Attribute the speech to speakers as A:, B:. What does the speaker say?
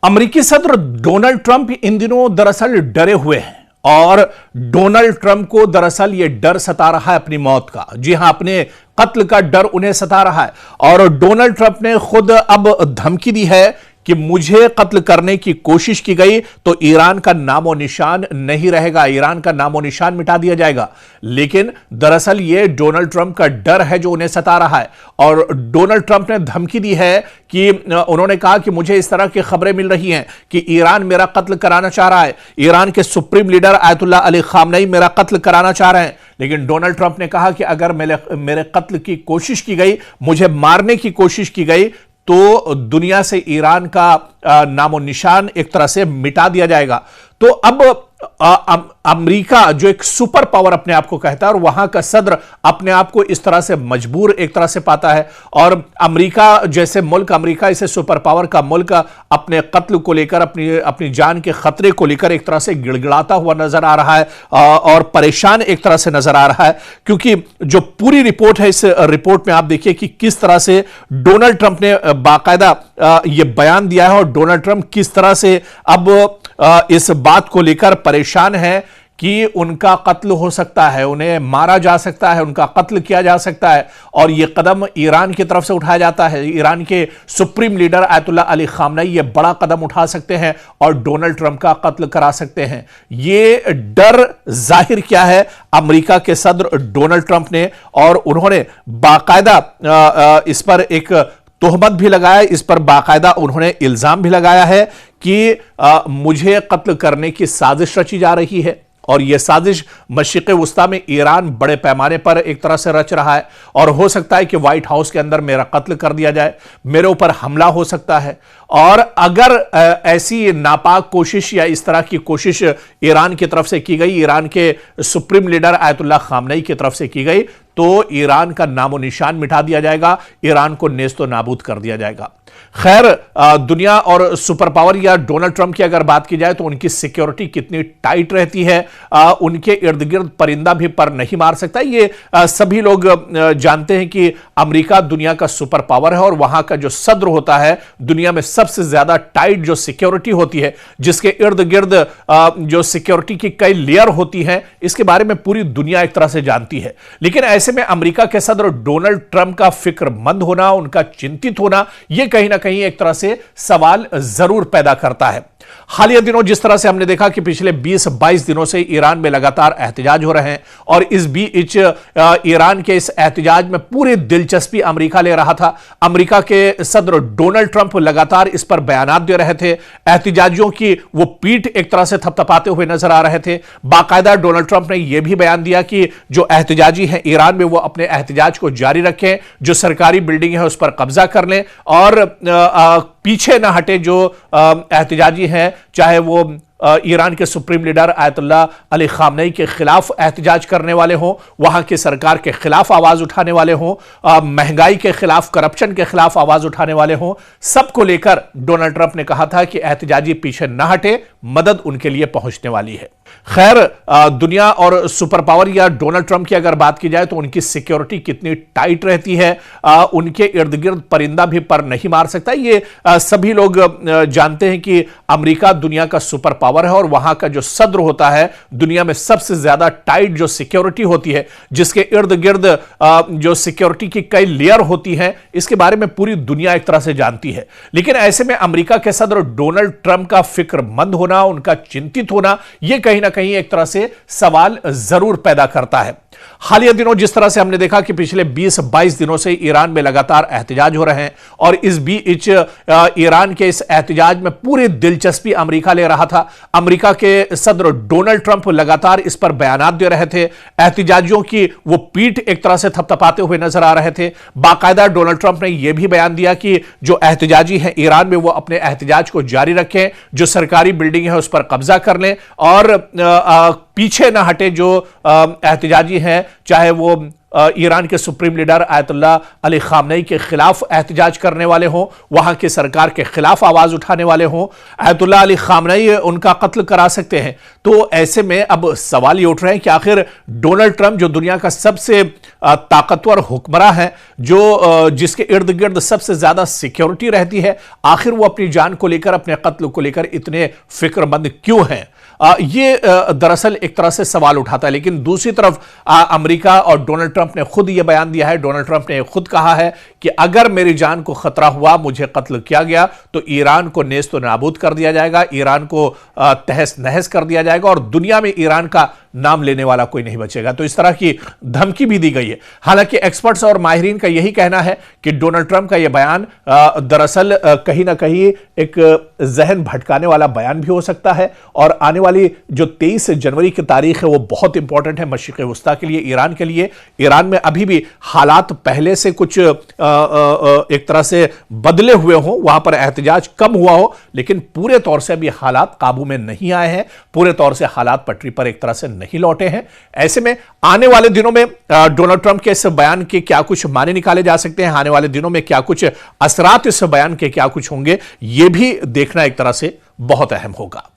A: अमेरिकी सदर Donald Trump इन दिनों दरअसल डरे हुए हैं और डोनाल्ड ट्रंप को दरअसल यह डर सता रहा है अपनी मौत का। जी हां, अपने कत्ल का डर उन्हें सता रहा है और डोनाल्ड ट्रंप ने खुद अब धमकी दी है कि मुझे कत्ल करने की कोशिश की गई तो ईरान का नामो निशान नहीं रहेगा, ईरान का नामो निशान मिटा दिया जाएगा। लेकिन दरअसल यह डोनाल्ड ट्रंप का डर है जो उन्हें सता रहा है और डोनाल्ड ट्रंप ने धमकी दी है कि उन्होंने कहा कि मुझे इस तरह की खबरें मिल रही हैं कि ईरान मेरा कत्ल कराना चाह रहा है, ईरान के supreme leader Ayatollah Ali Khamenei मेरा कत्ल कराना चाह रहे हैं। लेकिन डोनाल्ड ट्रंप ने कहा कि अगर मेरे कत्ल की कोशिश की गई, मुझे मारने की कोशिश की गई तो दुनिया से ईरान का नामो निशान एक तरह से मिटा दिया जाएगा। तो अब अमेरिका जो एक सुपर पावर अपने आप को कहता है और वहां का सदर अपने आप को इस तरह से मजबूर एक तरह से पाता है और अमेरिका जैसे मुल्क, अमेरिका इसे सुपर पावर का मुल्क अपने कत्ल को लेकर, अपनी जान के खतरे को लेकर एक तरह से गिड़गिड़ाता हुआ नजर आ रहा है और परेशान एक तरह से नजर आ रहा है। क्योंकि जो पूरी रिपोर्ट है, इस रिपोर्ट में आप देखिए कि किस तरह से डोनाल्ड ट्रंप ने बाकायदा यह बयान दिया है और डोनाल्ड ट्रंप किस तरह से अब इस बात को लेकर परेशान है कि उनका कत्ल हो सकता है, उन्हें मारा जा सकता है, उनका कत्ल किया जा सकता है और यह कदम ईरान की तरफ से उठाया जाता है। ईरान के supreme leader Ayatollah Ali Khamenei यह बड़ा कदम उठा सकते हैं और डोनाल्ड ट्रंप का कत्ल करा सकते हैं। यह डर जाहिर किया है अमेरिका के सदर डोनाल्ड ट्रंप ने और उन्होंने बाकायदा इस पर एक तोहमत भी लगाया, इस पर बाकायदा उन्होंने इल्जाम भी लगाया है कि मुझे कत्ल करने की साजिश रची जा रही है और यह साजिश मशरिक़ वुस्ता में ईरान बड़े पैमाने पर एक तरह से रच रहा है और हो सकता है कि व्हाइट हाउस के अंदर मेरा कत्ल कर दिया जाए, मेरे ऊपर हमला हो सकता है। और अगर ऐसी नापाक कोशिश या इस तरह की कोशिश ईरान की तरफ से की गई, ईरान के सुप्रीम लीडर आयतुल्लाह खामनेई की तरफ से की गई तो ईरान का नामो निशान मिटा दिया जाएगा, ईरान को नेस्तो नाबूद कर दिया जाएगा। खैर, दुनिया और सुपर पावर या डोनाल्ड ट्रंप की अगर बात की जाए तो उनकी सिक्योरिटी कितनी टाइट रहती है, उनके इर्द गिर्द परिंदा भी पर नहीं मार सकता। ये सभी लोग जानते हैं कि अमेरिका दुनिया का सुपर पावर है और वहां का जो सदर होता है दुनिया में सबसे ज्यादा टाइट जो सिक्योरिटी होती है, जिसके इर्द गिर्द जो सिक्योरिटी की कई लेयर होती हैं, इसके बारे में पूरी दुनिया एक तरह से जानती है। लेकिन ऐसे में अमेरिका के सदर डोनाल्ड ट्रंप का फिक्रमंद होना, उनका चिंतित होना, यह कहीं ना कहीं एक तरह से सवाल जरूर पैदा करता है। हालिया दिनों जिस तरह से हमने देखा कि पिछले 20-22 दिनों से ईरान में लगातार एहतजाज हो रहे हैं और इस बीच ईरान के इस एहतजाज में पूरी दिलचस्पी अमेरिका ले रहा था। अमेरिका के सदर डोनाल्ड ट्रंप लगातार इस पर बयानात दे रहे थे, एहतजाजियों की वो पीठ एक तरह से थपथपाते हुए नजर आ रहे थे। बाकायदा डोनाल्ड ट्रंप ने यह भी बयान दिया कि जो एहतजाजी हैं ईरान में वो अपने एहतजाज को जारी रखें, जो सरकारी बिल्डिंग है उस पर कब्जा कर लें और पीछे ना हटे जो एहतजाजी हैं, चाहे वो ईरान के supreme leader Ayatollah Ali Khamenei के खिलाफ एहतजाज करने वाले हों, वहां की सरकार के खिलाफ आवाज उठाने वाले हों, महंगाई के खिलाफ, करप्शन के खिलाफ आवाज उठाने वाले हों, सबको लेकर डोनाल्ड ट्रंप ने कहा था कि एहतजाजी पीछे न हटे, मदद उनके लिए पहुंचने वाली है। खैर, दुनिया और सुपर पावर या डोनाल्ड ट्रंप की अगर बात की जाए तो उनकी सिक्योरिटी कितनी टाइट रहती है, उनके इर्द गिर्द परिंदा भी पर नहीं मार सकता। ये सभी लोग जानते हैं कि अमेरिका दुनिया का सुपर पावर है और वहां का जो सदर होता है दुनिया में सबसे ज्यादा टाइट जो सिक्योरिटी होती है, जिसके इर्द गिर्द जो सिक्योरिटी की कई लेयर होती हैं, इसके बारे में पूरी दुनिया एक तरह से जानती है। लेकिन ऐसे में अमेरिका के सदर डोनाल्ड ट्रंप का फिक्रमंद होना, उनका चिंतित होना, यह कहीं ना कहीं एक तरह से सवाल जरूर पैदा करता है। हालिया दिनों जिस तरह से हमने देखा कि पिछले 20-22 दिनों से ईरान में लगातार एहतजाज हो रहे हैं और इस बीच ईरान के इस एहतजाज में पूरी दिलचस्पी अमेरिका ले रहा था। अमेरिका के सदर डोनाल्ड ट्रंप लगातार इस पर बयानात दे रहे थे, एहतजाजियों की वो पीठ एक तरह से थपथपाते हुए नजर आ रहे थे। बाकायदा डोनाल्ड ट्रंप ने यह भी बयान दिया कि जो एहतजाजी हैं ईरान में वो अपने एहतजाज को जारी रखें, जो सरकारी बिल्डिंग है उस पर कब्जा कर लें और पीछे ना हटे जो एहतजाजी हैं, चाहे वो ईरान के supreme leader ayatollah Ali Khamenei के खिलाफ एहतजाज करने वाले हों, वहां की सरकार के खिलाफ आवाज उठाने वाले हों, आयतुल्ला अली खामनेई उनका कत्ल करा सकते हैं। तो ऐसे में अब सवाल ये उठ रहे हैं कि आखिर डोनाल्ड ट्रंप जो दुनिया का सबसे ताकतवर हुक्मरान है, जो जिसके इर्द गिर्द सबसे ज्यादा सिक्योरिटी रहती है, आखिर वो अपनी जान को लेकर, अपने कत्ल को लेकर इतने फिक्रमंद क्यों हैं? ये दरअसल एक तरह से सवाल उठाता है। लेकिन दूसरी तरफ अमेरिका और डोनाल्ड ट्रंप ने खुद यह बयान दिया है, डोनाल्ड ट्रंप ने खुद कहा है कि अगर मेरी जान को खतरा हुआ, मुझे कत्ल किया गया, तो ईरान को नेस्त व नाबूद कर दिया जाएगा, ईरान को तहस नहस कर दिया जाएगा और दुनिया में ईरान का नाम लेने वाला कोई नहीं बचेगा। तो इस तरह की धमकी भी दी गई है। हालांकि एक्सपर्ट्स और माहिरीन का यही कहना है कि डोनाल्ड ट्रंप का यह बयान दरअसल कहीं ना कहीं एक जहन भटकाने वाला बयान भी हो सकता है और आने वाली जो 23 जनवरी की तारीख है वो बहुत इंपॉर्टेंट है मशरिक़ वस्ता के लिए, ईरान के लिए। ईरान में अभी भी हालात पहले से कुछ एक तरह से बदले हुए हों, वहां पर एहतजाज कम हुआ हो, लेकिन पूरे तौर से अभी हालात काबू में नहीं आए हैं, पूरे तौर से हालात पटरी पर एक तरह से नहीं लौटे हैं। ऐसे में आने वाले दिनों में डोनाल्ड ट्रंप के इस बयान के क्या कुछ माने निकाले जा सकते हैं, आने वाले दिनों में क्या कुछ असरात इस बयान के क्या कुछ होंगे, यह भी देखना एक तरह से बहुत अहम होगा।